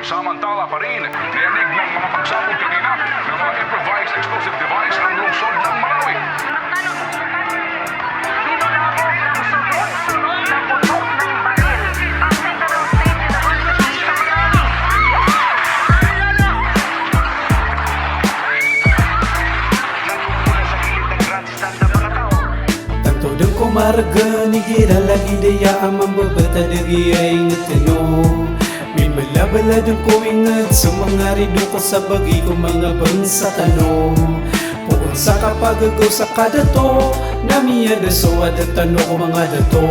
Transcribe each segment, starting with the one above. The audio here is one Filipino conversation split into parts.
Samantala pa rin, niyanig ng mga pagsabog kanina ng mga improvised explosive device ng lungsod ng Marawi. Tantodang kumaraga ni gira lagi daya amang babata dagi ay ngatano. May malabaladang ko ingat sa mga rido ko sa bagi ko mga bansa tano. Puon sa kapagagaw sa kadato namiyada so adatano ko mga dato.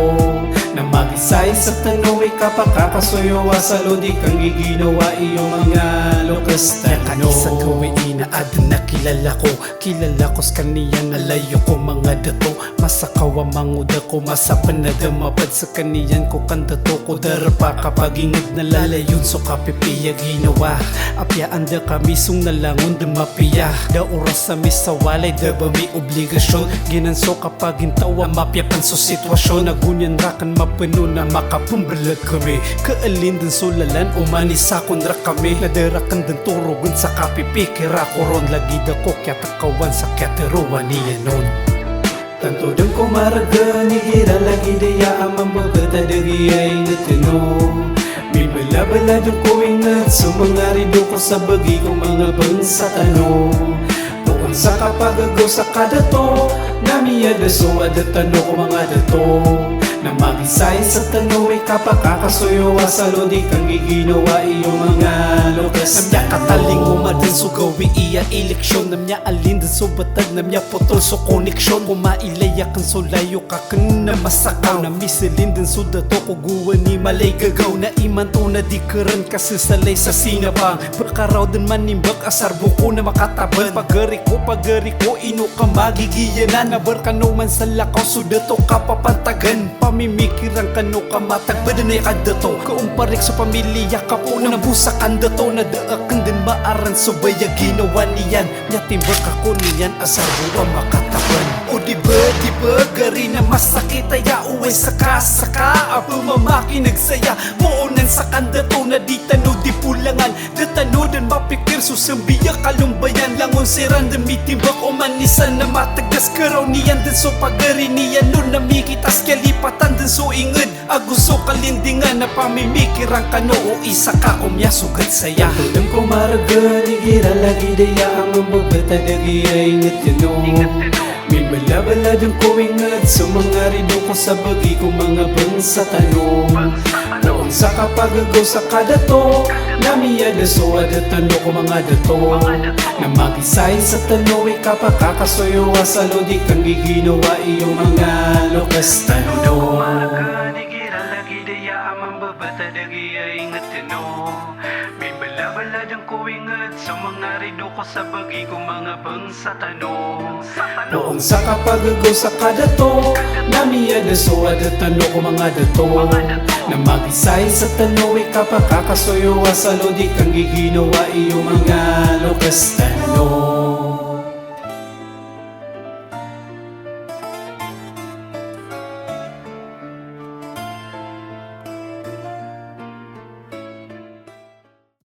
Na magisay sa tano ay kapakakasuyo sa lodi kang giginawa iyong mga lukas tano. Sa gawin na adan na kilala ko sa kaniya nalayo ko mga dato. Masakawa manguda ko masapan na damapad sa kaniyan ko kandato ko darapa kapag ingad na lalayon so kapipiya ginawa. Apyaan da kami sung nalangon damapiya da oras sa misawalay da ba may obligasyon ginanso kapag hintawa mapyapan so sitwasyon nagunyan rakan mapano na makapumbalag kami kaalin din sulalan o manisakon ra kami nadarakan din turugan sa kapipi kira koron lagi da ko kya takawan sa kyateruan niya nun. Tantodang kumaraga ni gira lagi daya amang babata dagi ay natino. May balabaladong ko ingat sa mga rido ko sa bagi ko mga bansa tano. Puon sa kapagagaw sa kadato namiyada so adatano ko mga dato. Na magisay sa tano ay kapakakasuyo sa lodi kang giginawa iyong mga lukas. Namya kataling umadan so gawi iya eleksyon. Namya alin din so batag namya potol so koneksyon. Kumailayakan so layo kakan na masakaw. Na misilin din so dato ko guwa ni malay gagaw. Na iman to na di karan kasi salay sa sinabang. Perkaraw din manimbag asar buko na makataban. Pagari ko ino ka magigiyanan. Nabarkano man sa lakaw so dato ka papantagan. Pamimikirang kano ka matagbadan ay kadato. Kaumparik sa pamilya ka po na nabusakan dato. Nadaakan din maaran so baya ginawa niyan. Nyatimbag ako niyan asar buwa makataban. O diba gari na masakitaya uwi saka Apo mamaki nagsaya moonan sa kandato na di tano di pulangan. Datano dan mapikir susambiya kalumbayan. Langon siran dan mitimbak o manisan na matagas karaw niyan. Dan so pagari niyan nun namikitas kalipatan. Dan so inged aguso kalindingan na pamimikirang kano o isa ka umya sugat saya. Tantodang kumaraga ni gira lagi daya amang babata dagi ay ngatino. May balabaladong ko ingat sa mga rido ko sa bagi ko mga bansa tano. Puon sa kapagagaw sa kadato namiyada so adatano ko mga dato. Na magisay sa tano ay kapakakasuyo sa lodi kang giginawa iyong mga lukas tano. Lagi daya amang babata dagi ay ngatino. May balabaladang ko ingat sa mga rido ko sa bagi ko mga bansa tano. Puon sa kapagagaw sa kadato namiyada so adatano ko mga dato. Na magisay sa tano ay kapakakasuyo sa lodi kang giginawa iyong mga lukas tano.